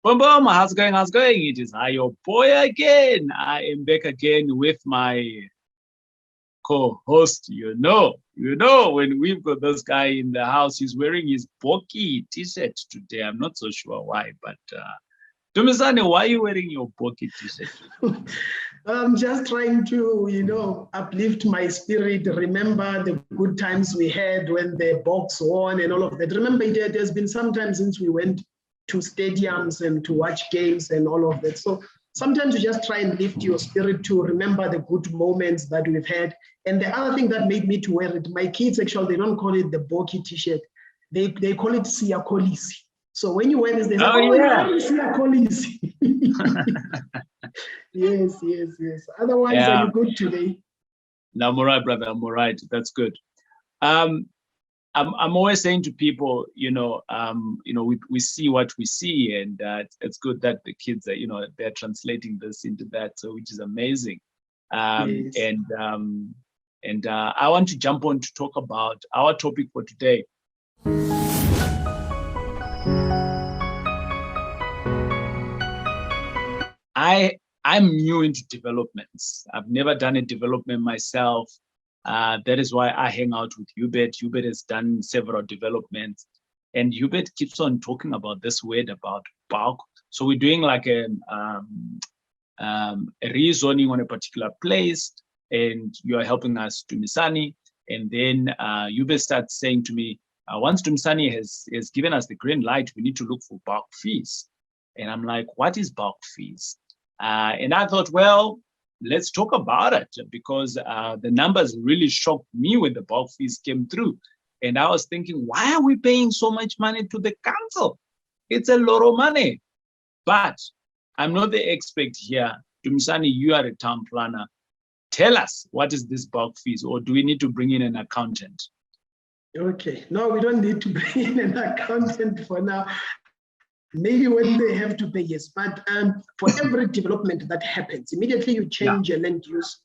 Boom, boom, how's it going? How's it going? It is I, your boy again. I am back again with my co-host. When we've got this guy in the house, he's wearing his Boki t-shirt today. I'm not so sure why, but Dumisani, why are you wearing your Boki t-shirt? I'm just trying to, uplift my spirit, remember the good times we had when the Boks won and all of that. Remember, there's been some time since we went to stadiums and to watch games and all of that. So sometimes you just try and lift your spirit to remember the good moments that we've had. And the other thing that made me to wear it, my kids actually, they don't call it the Boki t-shirt. They call it Siyakolisi. So when you wear this, they say, Siyakolisi. Yes. Otherwise, are you good today? No, I'm all right, brother. I'm all right. That's good. I'm always saying to people, we see what we see, and it's good that the kids are, they're translating this into that, so which is amazing. Yes. And I want to jump on to talk about our topic for today. I'm new into developments. I've never done a development myself. That is why I hang out with Hubert. Hubert has done several developments, and Hubert keeps on talking about this word about bulk. So we're doing like a rezoning on a particular place, and you are helping us, Dumisani. And then Hubert starts saying to me, once Dumisani has given us the green light, we need to look for bulk fees. And I'm like, what is bulk fees? And I thought, well, let's talk about it, because the numbers really shocked me when the bulk fees came through. And I was thinking, why are we paying so much money to the council? It's a lot of money. But I'm not the expert here. Dumisani, you are a town planner. Tell us, what is this bulk fees, or do we need to bring in an accountant? Okay, no, we don't need to bring in an accountant for now. Maybe when they have to pay, yes. But for every development that happens, immediately you change your land use,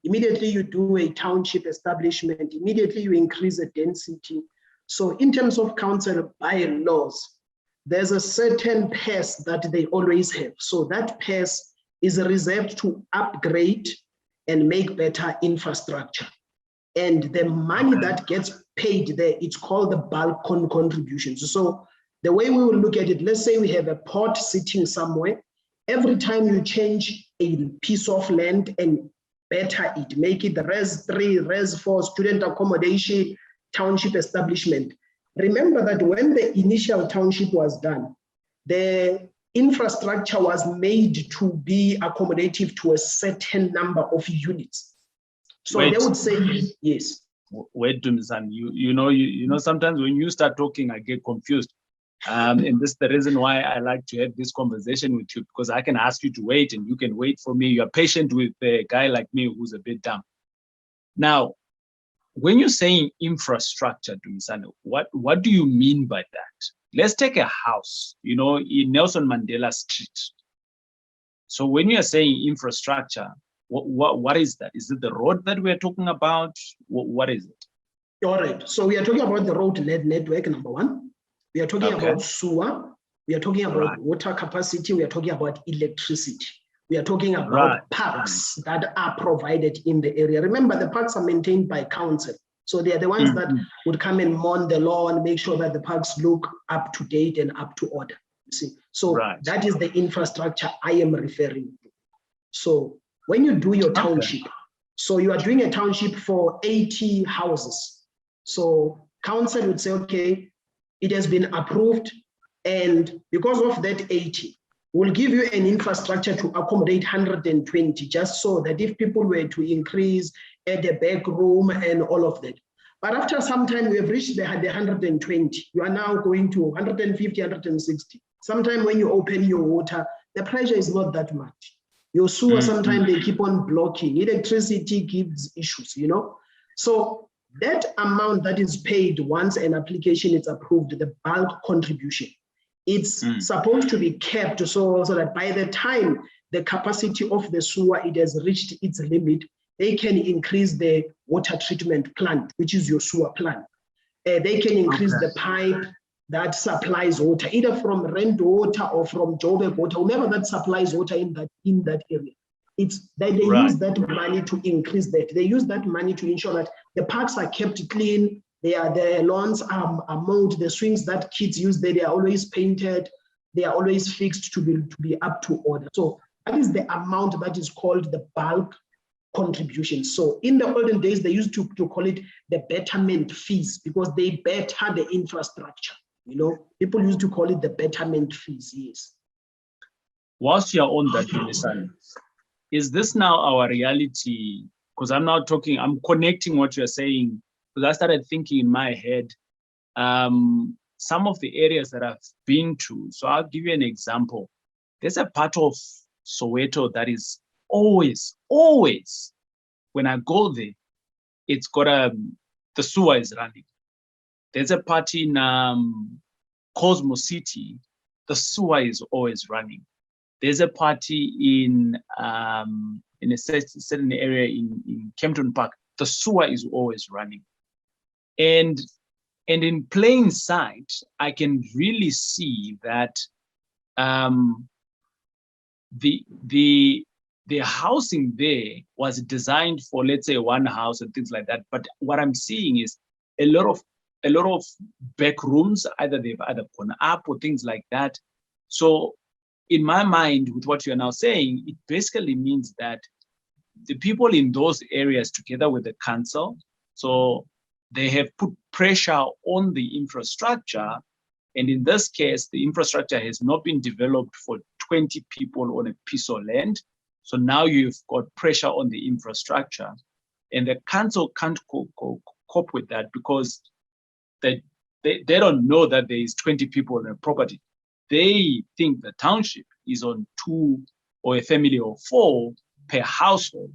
immediately you do a township establishment, immediately you increase the density. So in terms of council bylaws, there's a certain pass that they always have. So that pass is reserved to upgrade and make better infrastructure. And the money that gets paid there, it's called the bulk contributions. So the way we will look at it, let's say we have a port sitting somewhere. Every time you change a piece of land and better it, make it the Res 3, Res 4, student accommodation, township establishment. Remember that when the initial township was done, the infrastructure was made to be accommodative to a certain number of units. So they would say, yes. Wait, Dumisani, you know, sometimes when you start talking, I get confused. And this is the reason why I like to have this conversation with you, because I can ask you to wait and you can wait for me. You're patient with a guy like me who's a bit dumb. Now, when you're saying infrastructure, Dumisani, what do you mean by that? Let's take a house, in Nelson Mandela Street. So when you're saying infrastructure, what is that? Is it the road that we're talking about? What is it? All right. So we are talking about the road network, number one. We are talking about sewer. We are talking about water capacity. We are talking about electricity. We are talking about parks that are provided in the area. Remember, the parks are maintained by council. So they are the ones that would come and mow the lawn, make sure that the parks look up to date and up to order. You see, so that is the infrastructure I am referring to. So when you do your township, so you are doing a township for 80 houses. So council would say, okay, it has been approved, and because of that 80, we'll give you an infrastructure to accommodate 120, just so that if people were to increase at the back room and all of that. But after some time, we have reached the 120. You are now going to 150, 160. Sometime when you open your water, the pressure is not that much. Your sewer, sometimes they keep on blocking. Electricity gives issues, So that amount that is paid once an application is approved, the bulk contribution, it's supposed to be kept so that by the time the capacity of the sewer, it has reached its limit, they can increase the water treatment plant, which is your sewer plant. They can increase the pipe, that supplies water, either from Rent Water or from Joburg Water, whomever that supplies water in that area. It's that they use that money to increase that. They use that money to ensure that the parks are kept clean, the lawns are mowed, the swings that kids use there, they are always painted, they are always fixed to be up to order. So that is the amount that is called the bulk contribution. So in the olden days, they used to call it the betterment fees because they better the infrastructure. People used to call it the betterment fees, yes. Whilst you're on that, Dumisani, is this now our reality? Because I'm connecting what you're saying, because I started thinking in my head, some of the areas that I've been to. So I'll give you an example. There's a part of Soweto that is always, when I go there, it's got the sewer is running. There's a part in Cosmo City, the sewer is always running. There's a party in a certain area in Kempton Park, the sewer is always running. And in plain sight, I can really see that the housing there was designed for, let's say, one house and things like that. But what I'm seeing is a lot of back rooms, either they've gone up or things like that. So in my mind, with what you're now saying, it basically means that the people in those areas, together with the council, so they have put pressure on the infrastructure. And in this case, the infrastructure has not been developed for 20 people on a piece of land. So now you've got pressure on the infrastructure. And the council can't cope with that because they don't know that there is 20 people on a property. They think the township is on 2 or a family of 4 per household.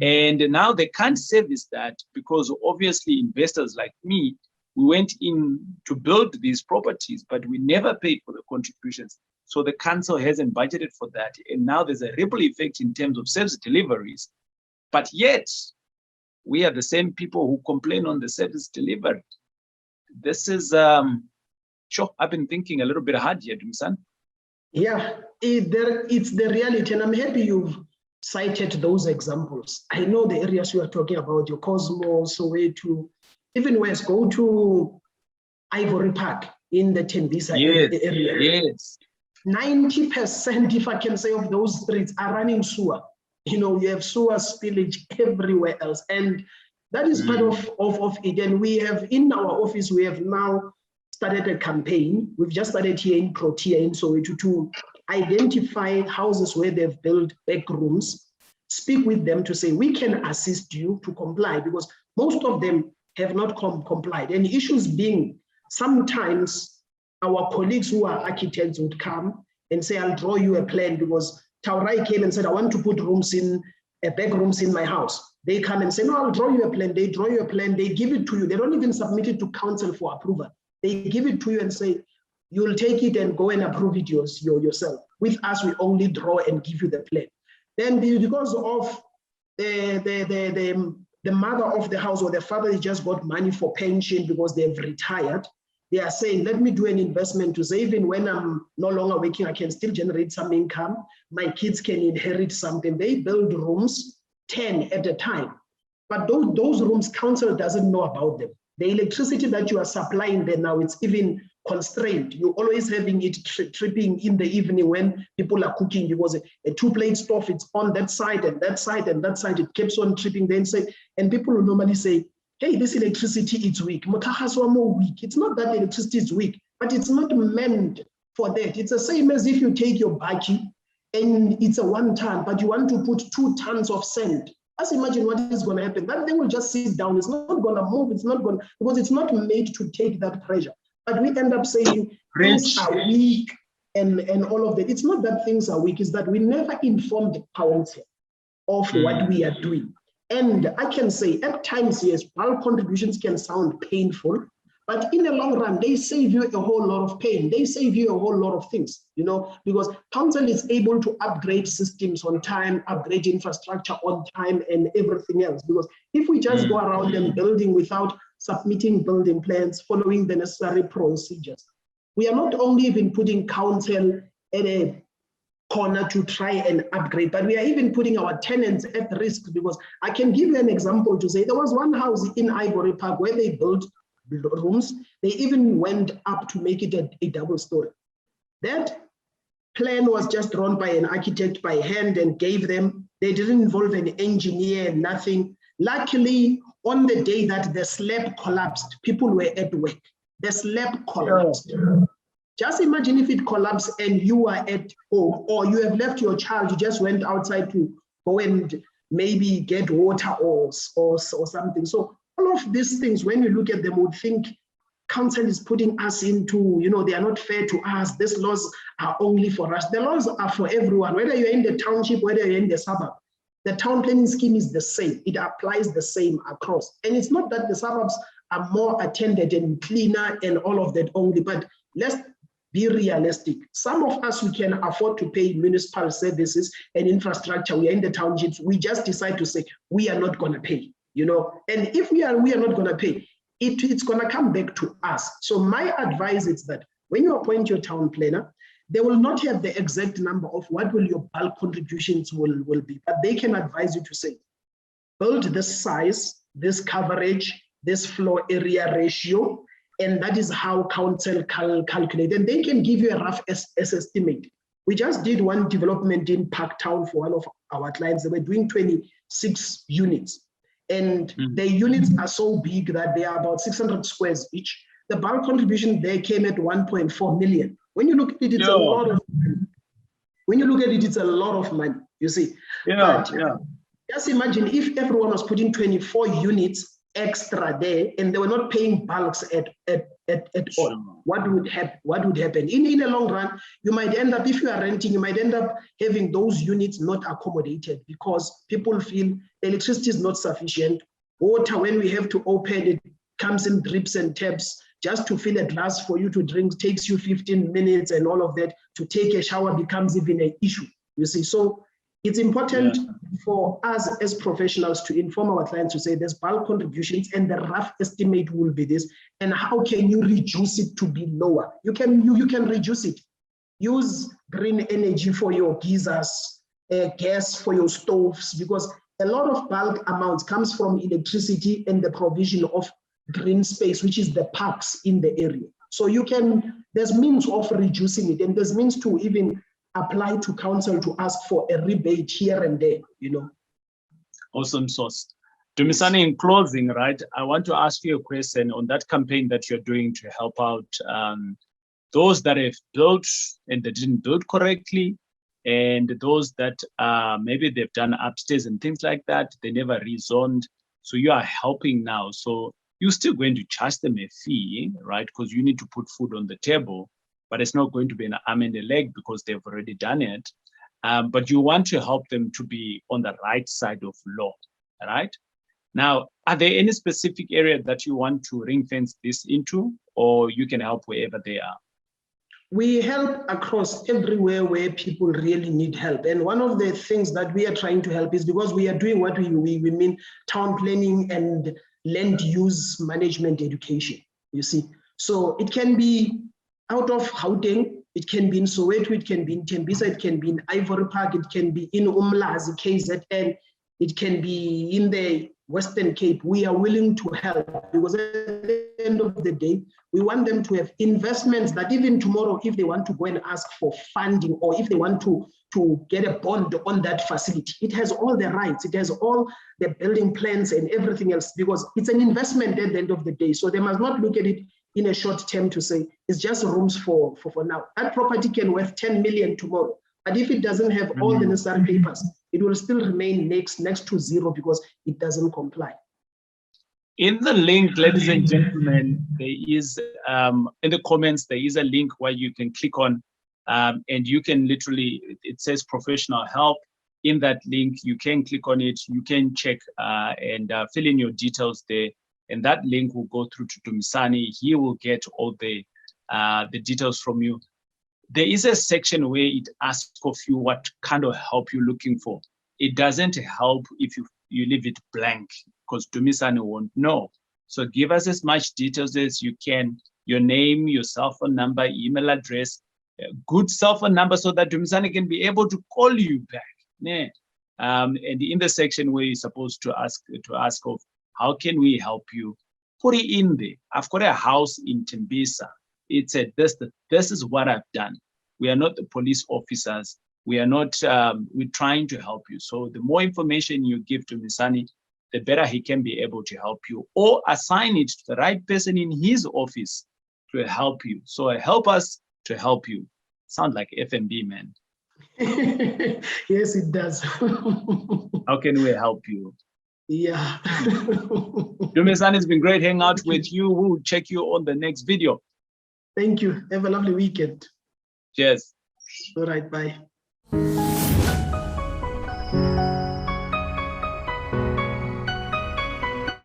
And now they can't service that because obviously investors like me, we went in to build these properties, but we never paid for the contributions. So the council hasn't budgeted for that. And now there's a ripple effect in terms of service deliveries. But yet, we are the same people who complain on the service delivery. This is, sure, I've been thinking a little bit hard here, Dumisani. Yeah, it's the reality. And I'm happy you've cited those examples. I know the areas you are talking about, your Cosmos, Soweto, even West, go to Ivory Park in the Tembisa area. Yes. 90%, if I can say, of those streets are running sewer. You have sewer spillage everywhere else. And that is part of it. And we have, in our office, we have now started a campaign. We've just started here in Protea in Soweto to identify houses where they've built back rooms, speak with them to say, we can assist you to comply, because most of them have not complied. And issues being, sometimes our colleagues who are architects would come and say, I'll draw you a plan, because Taurai came and said, I want to put back rooms in my house. They come and say, no, I'll draw you a plan. They draw you a plan, they give it to you. They don't even submit it to council for approval. They give it to you and say, you'll take it and go and approve it yourself. With us, we only draw and give you the plan. Then because of the mother of the house or the father has just got money for pension because they've retired, they are saying, let me do an investment to say, even when I'm no longer working, I can still generate some income. My kids can inherit something. They build rooms, 10 at a time. But those rooms, council doesn't know about them. The electricity that you are supplying there now, it's even constrained. You're always having it tripping in the evening when people are cooking, because a 2-plate stove, it's on that side and that side and that side. It keeps on tripping. Then and people will normally say, hey, this electricity is weak. Weak. It's not that the electricity is weak, but it's not meant for that. It's the same as if you take your baki and it's a 1 ton, but you want to put 2 tons of sand. Just imagine what is going to happen. That thing will just sit down. It's not going to move. It's not going, because it's not made to take that pressure. But we end up saying things are weak and all of that. It's not that things are weak. It's that we never informed the council of what we are doing. And I can say at times, yes, bulk contributions can sound painful, but in the long run, they save you a whole lot of pain. They save you a whole lot of things, because council is able to upgrade systems on time, upgrade infrastructure on time and everything else. Because if we just go around and building without submitting building plans, following the necessary procedures. We are not only even putting council at a corner to try and upgrade, but we are even putting our tenants at risk, because I can give you an example to say there was one house in Ivory Park where they built rooms. They even went up to make it a double story. That plan was just drawn by an architect by hand and gave them. They didn't involve an engineer, nothing. Luckily, on the day that the slab collapsed, people were at work. The slab collapsed. Yeah. Just imagine if it collapsed and you are at home, or you have left your child, you just went outside to go and maybe get water or something. So all of these things, when you look at them, would think council is putting us into, they are not fair to us. These laws are only for us. The laws are for everyone, whether you're in the township, whether you're in the suburb. The town planning scheme is the same. It applies the same across. And it's not that the suburbs are more attended and cleaner and all of that only, but let's be realistic. Some of us, we can afford to pay municipal services and infrastructure. We are in the townships. We just decide to say, we are not going to pay, And if we are not going to pay, it's going to come back to us. So my advice is that when you appoint your town planner, they will not have the exact number of what will your bulk contributions will be, but they can advise you to say, build this size, this coverage, this floor area ratio, and that is how council calculate. And they can give you a rough estimate. We just did one development in Parktown for one of our clients. They were doing 26 units. And the units are so big that they are about 600 squares each. The bulk contribution there came at 1.4 million. When you look at it, it's a lot of money. When you look at it, it's a lot of money, you see. Just imagine if everyone was putting 24 units extra there and they were not paying bulks at all. What would happen? In the long run, you might end up, if you are renting, you might end up having those units not accommodated because people feel electricity is not sufficient. Water, when we have to open it, comes in drips and taps. Just to fill a glass for you to drink takes you 15 minutes, and all of that. To take a shower becomes even an issue, you see. So it's important for us as professionals to inform our clients to say there's bulk contributions and the rough estimate will be this, and how can you reduce it to be lower? You can reduce it. Use green energy for your geysers, gas for your stoves, because a lot of bulk amounts comes from electricity and the provision of green space, which is the parks in the area. So there's means of reducing it, and there's means to even apply to council to ask for a rebate here and there, Awesome sauce. Dumisani, in closing, right, I want to ask you a question on that campaign that you're doing to help out those that have built and they didn't build correctly, and those that maybe they've done upstairs and things like that, they never rezoned. So you are helping now. So you're still going to charge them a fee, right? Because you need to put food on the table, but it's not going to be an arm and a leg because they've already done it. But you want to help them to be on the right side of law, right? Now, are there any specific area that you want to ring fence this into, or you can help wherever they are? We help across everywhere where people really need help. And one of the things that we are trying to help is because we are doing what we mean town planning and land use management education, you see. So it can be out of Gauteng, it can be in Soweto, it can be in Tembisa, it can be in Ivory Park, it can be in Umlazi, KZN, it can be in the Western Cape. We are willing to help because at the end of the day, we want them to have investments that even tomorrow, if they want to go and ask for funding, or if they want to get a bond on that facility, it has all the rights, it has all the building plans and everything else, because it's an investment at the end of the day. So they must not look at it in a short term to say, it's just rooms for now. That property can worth 10 million tomorrow. But if it doesn't have all the necessary papers, it will still remain next to zero because it doesn't comply. In the link, ladies and gentlemen, there is, in the comments, there is a link where you can click on, and you can literally, it says professional help. In that link, you can click on it, you can check and fill in your details there. And that link will go through to Dumisani. He will get all the details from you. There is a section where it asks of you what kind of help you're looking for. It doesn't help if you leave it blank, because Dumisani won't know. So give us as much details as you can, your name, your cell phone number, email address, a good cell phone number so that Dumisani can be able to call you back. Yeah. And in the section where you're supposed to ask of how can we help you, put it in there. I've got a house in Tembisa. It's a this is what I've done. We are not the police officers. We are not, we're trying to help you. So the more information you give to Dumisani, the better he can be able to help you, or assign it to the right person in his office to help you. So help us to help you. Sound like FMB, man. Yes, it does. How can we help you? Yeah. Dumisani, it's been great hanging out with you. We'll check you on the next video. Thank you. Have a lovely weekend. Cheers. All right, bye.